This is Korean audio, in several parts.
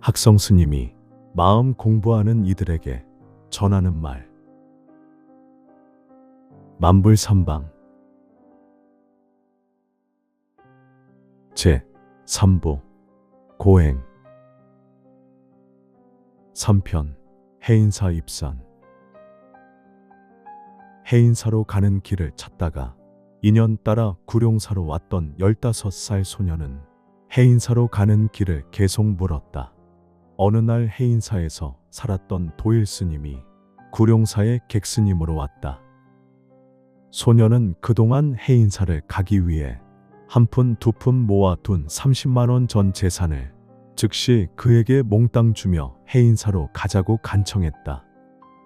학성 스님이 마음 공부하는 이들에게 전하는 말. 만불삼방 제 3부 고행 3편 해인사 입산. 해인사로 가는 길을 찾다가 인연 따라 구룡사로 왔던 15살 소녀는 해인사로 가는 길을 계속 물었다. 어느 날 해인사에서 살았던 도일스님이 구룡사의 객스님으로 왔다. 소녀는 그동안 해인사를 가기 위해 한 푼 두 푼 모아둔 30만 원 전 재산을 즉시 그에게 몽땅 주며 해인사로 가자고 간청했다.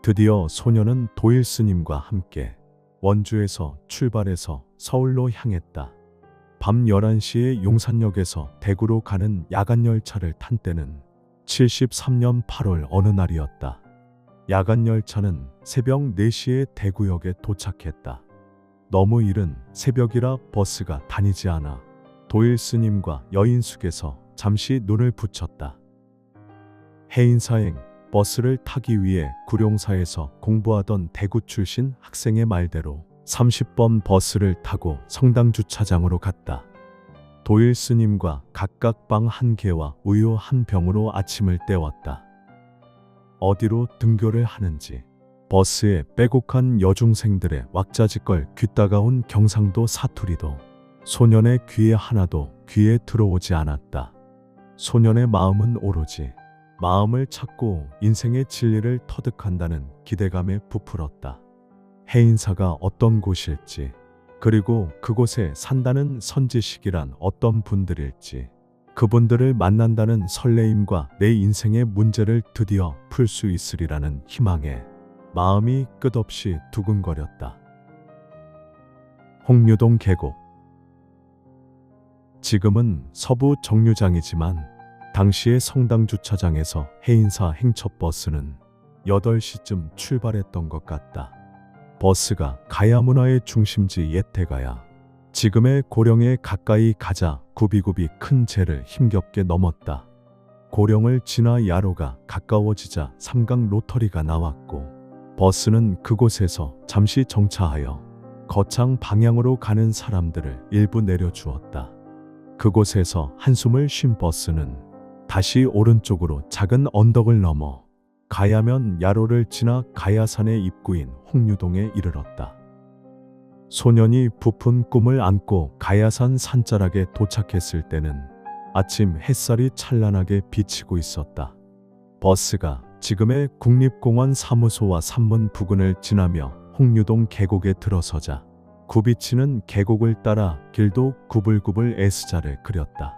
드디어 소녀는 도일스님과 함께 원주에서 출발해서 서울로 향했다. 밤 11시에 용산역에서 대구로 가는 야간열차를 탄 때는 73년 8월 어느 날이었다. 야간열차는 새벽 4시에 대구역에 도착했다. 너무 이른 새벽이라 버스가 다니지 않아 도일스님과 여인숙에서 잠시 눈을 붙였다. 해인사행 버스를 타기 위해 구룡사에서 공부하던 대구 출신 학생의 말대로 30번 버스를 타고 성당 주차장으로 갔다. 도일스님과 각각 빵 한 개와 우유 한 병으로 아침을 때웠다. 어디로 등교를 하는지 버스에 빼곡한 여중생들의 왁자지껄 귀따가운 경상도 사투리도 소년의 귀에 하나도 귀에 들어오지 않았다. 소년의 마음은 오로지 마음을 찾고 인생의 진리를 터득한다는 기대감에 부풀었다. 해인사가 어떤 곳일지, 그리고 그곳에 산다는 선지식이란 어떤 분들일지, 그분들을 만난다는 설레임과 내 인생의 문제를 드디어 풀 수 있으리라는 희망에 마음이 끝없이 두근거렸다. 홍류동 계곡. 지금은 서부 정류장이지만 당시의 성당 주차장에서 해인사 행첩버스는 8시쯤 출발했던 것 같다. 버스가 가야문화의 중심지 예태가야, 지금의 고령에 가까이 가자 굽이굽이 큰 재를 힘겹게 넘었다. 고령을 지나 야로가 가까워지자 삼강 로터리가 나왔고 버스는 그곳에서 잠시 정차하여 거창 방향으로 가는 사람들을 일부 내려주었다. 그곳에서 한숨을 쉰 버스는 다시 오른쪽으로 작은 언덕을 넘어 가야면 야로를 지나 가야산의 입구인 홍류동에 이르렀다. 소년이 부푼 꿈을 안고 가야산 산자락에 도착했을 때는 아침 햇살이 찬란하게 비치고 있었다. 버스가 지금의 국립공원 사무소와 산문 부근을 지나며 홍류동 계곡에 들어서자 굽이치는 계곡을 따라 길도 구불구불 S자를 그렸다.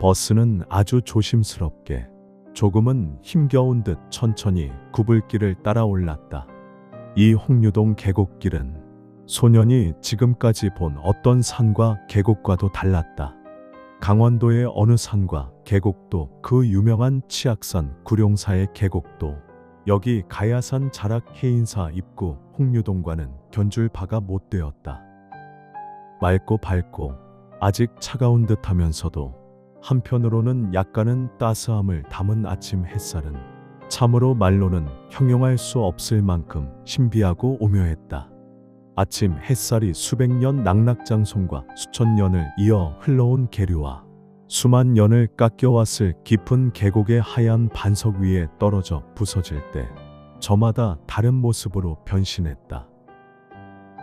버스는 아주 조심스럽게 조금은 힘겨운 듯 천천히 구불길을 따라 올랐다. 이 홍류동 계곡길은 소년이 지금까지 본 어떤 산과 계곡과도 달랐다. 강원도의 어느 산과 계곡도, 그 유명한 치악산 구룡사의 계곡도, 여기 가야산 자락 해인사 입구 홍류동과는 견줄 바가 못 되었다. 맑고 밝고 아직 차가운 듯 하면서도 한편으로는 약간은 따스함을 담은 아침 햇살은 참으로 말로는 형용할 수 없을 만큼 신비하고 오묘했다. 아침 햇살이 수백 년 낙낙장송과 수천 년을 이어 흘러온 계류와 수만 년을 깎여왔을 깊은 계곡의 하얀 반석 위에 떨어져 부서질 때 저마다 다른 모습으로 변신했다.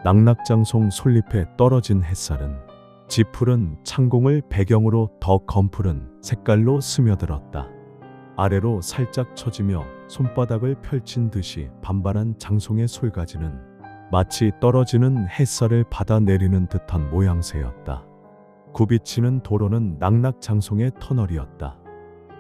낙낙장송 솔잎에 떨어진 햇살은 짙푸른 창공을 배경으로 더 검푸른 색깔로 스며들었다. 아래로 살짝 처지며 손바닥을 펼친 듯이 반반한 장송의 솔가지는 마치 떨어지는 햇살을 받아내리는 듯한 모양새였다. 굽이치는 도로는 낙낙장송의 터널이었다.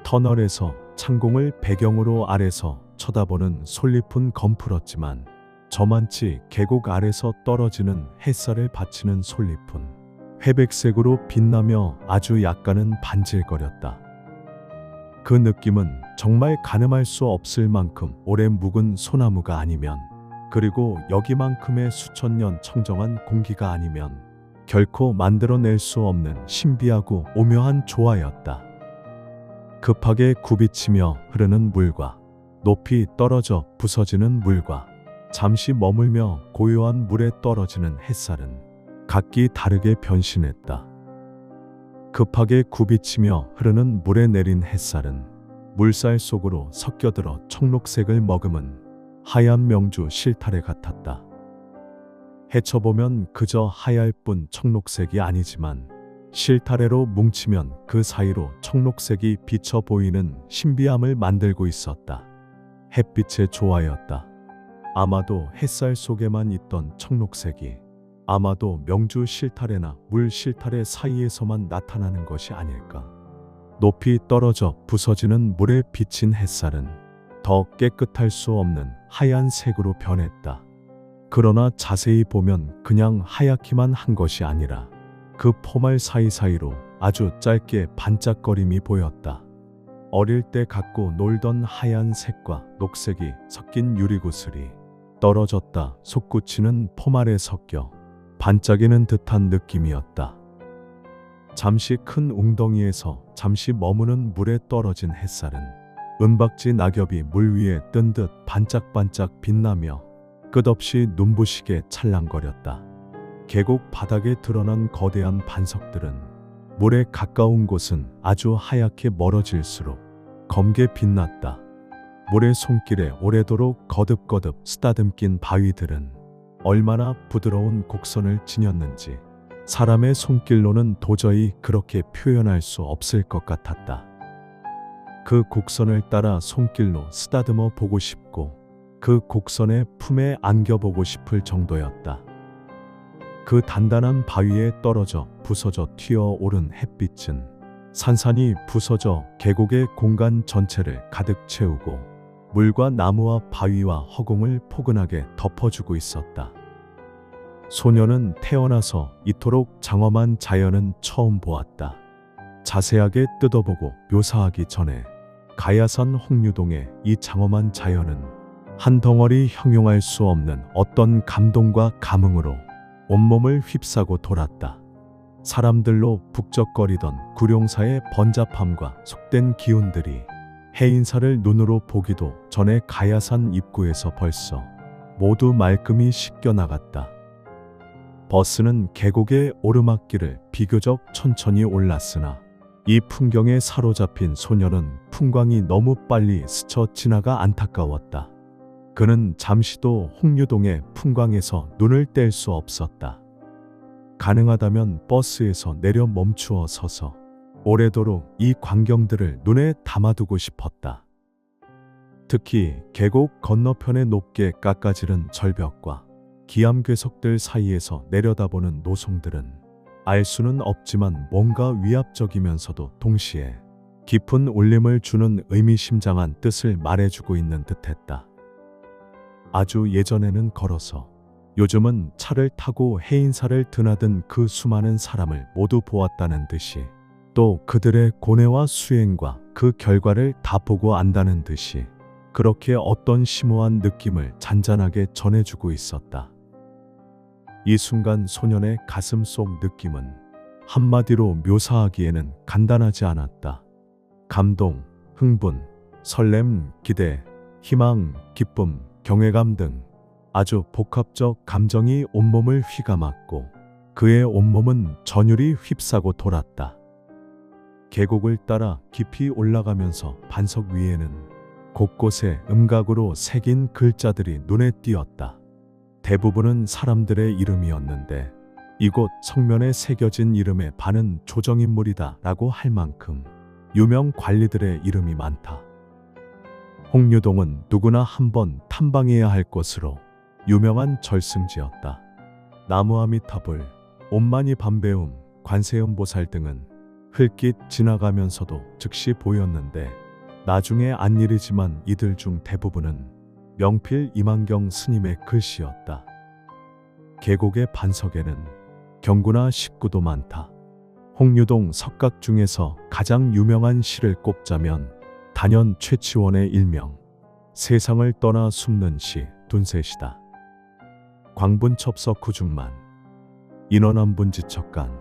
터널에서 창공을 배경으로 아래서 쳐다보는 솔잎은 검풀었지만 저만치 계곡 아래서 떨어지는 햇살을 받치는 솔잎은 회백색으로 빛나며 아주 약간은 반질거렸다. 그 느낌은 정말 가늠할 수 없을 만큼 오래 묵은 소나무가 아니면, 그리고 여기만큼의 수천 년 청정한 공기가 아니면 결코 만들어낼 수 없는 신비하고 오묘한 조화였다. 급하게 굽이치며 흐르는 물과 높이 떨어져 부서지는 물과 잠시 머물며 고요한 물에 떨어지는 햇살은 각기 다르게 변신했다. 급하게 굽이치며 흐르는 물에 내린 햇살은 물살 속으로 섞여들어 청록색을 머금은 하얀 명주 실타래 같았다. 헤쳐보면 그저 하얄 뿐 청록색이 아니지만 실타래로 뭉치면 그 사이로 청록색이 비쳐 보이는 신비함을 만들고 있었다. 햇빛의 조화였다. 아마도 햇살 속에만 있던 청록색이 아마도 명주 실타래나 물 실타래 사이에서만 나타나는 것이 아닐까. 높이 떨어져 부서지는 물에 비친 햇살은 더 깨끗할 수 없는 하얀 색으로 변했다. 그러나 자세히 보면 그냥 하얗기만 한 것이 아니라 그 포말 사이사이로 아주 짧게 반짝거림이 보였다. 어릴 때 갖고 놀던 하얀 색과 녹색이 섞인 유리구슬이 떨어졌다 솟구치는 포말에 섞여 반짝이는 듯한 느낌이었다. 잠시 큰 웅덩이에서 잠시 머무는 물에 떨어진 햇살은 은박지 낙엽이 물 위에 뜬 듯 반짝반짝 빛나며 끝없이 눈부시게 찰랑거렸다. 계곡 바닥에 드러난 거대한 반석들은 물에 가까운 곳은 아주 하얗게 멀어질수록 검게 빛났다. 물의 손길에 오래도록 거듭거듭 쓰다듬긴 바위들은 얼마나 부드러운 곡선을 지녔는지 사람의 손길로는 도저히 그렇게 표현할 수 없을 것 같았다. 그 곡선을 따라 손길로 쓰다듬어 보고 싶고 그 곡선의 품에 안겨보고 싶을 정도였다. 그 단단한 바위에 떨어져 부서져 튀어오른 햇빛은 산산이 부서져 계곡의 공간 전체를 가득 채우고 물과 나무와 바위와 허공을 포근하게 덮어주고 있었다. 소녀는 태어나서 이토록 장엄한 자연은 처음 보았다. 자세하게 뜯어보고 묘사하기 전에 가야산 홍류동의 이 장엄한 자연은 한 덩어리 형용할 수 없는 어떤 감동과 감흥으로 온몸을 휩싸고 돌았다. 사람들로 북적거리던 구룡사의 번잡함과 속된 기운들이 해인사를 눈으로 보기도 전에 가야산 입구에서 벌써 모두 말끔히 씻겨나갔다. 버스는 계곡의 오르막길을 비교적 천천히 올랐으나 이 풍경에 사로잡힌 소녀는 풍광이 너무 빨리 스쳐 지나가 안타까웠다. 그는 잠시도 홍류동의 풍광에서 눈을 뗄 수 없었다. 가능하다면 버스에서 내려 멈추어 서서 오래도록 이 광경들을 눈에 담아두고 싶었다. 특히 계곡 건너편에 높게 깎아지른 절벽과 기암괴석들 사이에서 내려다보는 노송들은 알 수는 없지만 뭔가 위압적이면서도 동시에 깊은 울림을 주는 의미심장한 뜻을 말해주고 있는 듯했다. 아주 예전에는 걸어서 요즘은 차를 타고 해인사를 드나든 그 수많은 사람을 모두 보았다는 듯이 또 그들의 고뇌와 수행과 그 결과를 다 보고 안다는 듯이 그렇게 어떤 심오한 느낌을 잔잔하게 전해주고 있었다. 이 순간 소년의 가슴 속 느낌은 한마디로 묘사하기에는 간단하지 않았다. 감동, 흥분, 설렘, 기대, 희망, 기쁨, 경외감 등 아주 복합적 감정이 온몸을 휘감았고 그의 온몸은 전율이 휩싸고 돌았다. 계곡을 따라 깊이 올라가면서 반석 위에는 곳곳에 음각으로 새긴 글자들이 눈에 띄었다. 대부분은 사람들의 이름이었는데 이곳 성면에 새겨진 이름의 반은 조정인물이다 라고 할 만큼 유명 관리들의 이름이 많다. 홍류동은 누구나 한번 탐방해야 할 곳으로 유명한 절승지였다. 나무아미타불, 옴마니 밤배움, 관세음보살 등은 흘낏 지나가면서도 즉시 보였는데 나중에 안 일이지만 이들 중 대부분은 명필 이만경 스님의 글씨였다. 계곡의 반석에는 경구나 식구도 많다. 홍류동 석각 중에서 가장 유명한 시를 꼽자면 단연 최치원의 일명 세상을 떠나 숨는 시 둔셋이다. 광분첩서 구중만 인원안분지척간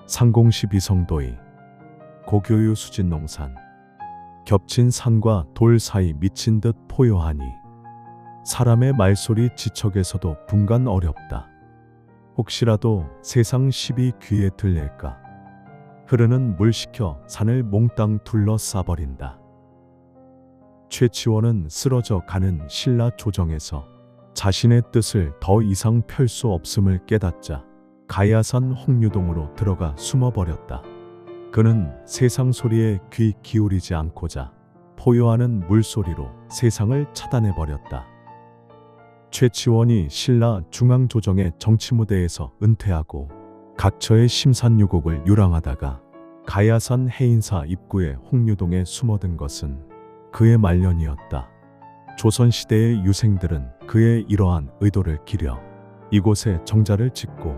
상공시 비성도이 고교유 수진농산 겹친 산과 돌 사이 미친 듯 포효하니 사람의 말소리 지척에서도 분간 어렵다. 혹시라도 세상 시비 귀에 들릴까. 흐르는 물 시켜 산을 몽땅 둘러싸버린다. 최치원은 쓰러져 가는 신라 조정에서 자신의 뜻을 더 이상 펼 수 없음을 깨닫자 가야산 홍류동으로 들어가 숨어버렸다. 그는 세상 소리에 귀 기울이지 않고자 포효하는 물소리로 세상을 차단해버렸다. 최치원이 신라 중앙조정의 정치무대에서 은퇴하고 각처의 심산유곡을 유랑하다가 가야산 해인사 입구의 홍류동에 숨어든 것은 그의 말년이었다. 조선시대의 유생들은 그의 이러한 의도를 기려 이곳에 정자를 짓고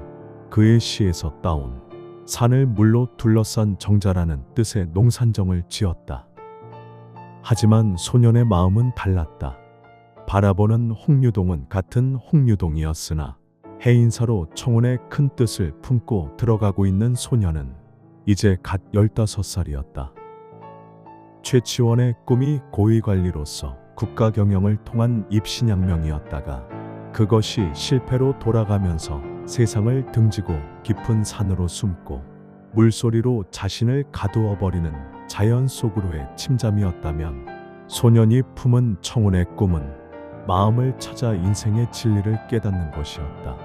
그의 시에서 따온 산을 물로 둘러싼 정자라는 뜻의 농산정을 지었다. 하지만 소년의 마음은 달랐다. 바라보는 홍류동은 같은 홍류동이었으나 해인사로 청운의 큰 뜻을 품고 들어가고 있는 소년은 이제 갓 15살이었다. 최치원의 꿈이 고위관리로서 국가 경영을 통한 입신양명이었다가 그것이 실패로 돌아가면서 세상을 등지고 깊은 산으로 숨고 물소리로 자신을 가두어버리는 자연 속으로의 침잠이었다면 소년이 품은 청운의 꿈은 마음을 찾아 인생의 진리를 깨닫는 것이었다.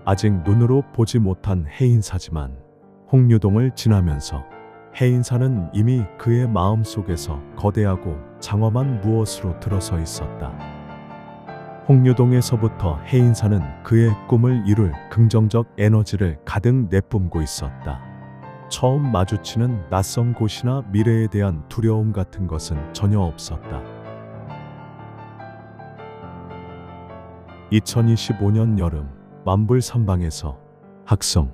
아직 눈으로 보지 못한 해인사지만 홍류동을 지나면서 해인사는 이미 그의 마음속에서 거대하고 장엄한 무엇으로 들어서 있었다. 홍류동에서부터 해인사는 그의 꿈을 이룰 긍정적 에너지를 가득 내뿜고 있었다. 처음 마주치는 낯선 곳이나 미래에 대한 두려움 같은 것은 전혀 없었다. 2025년 여름 만불산방에서 학성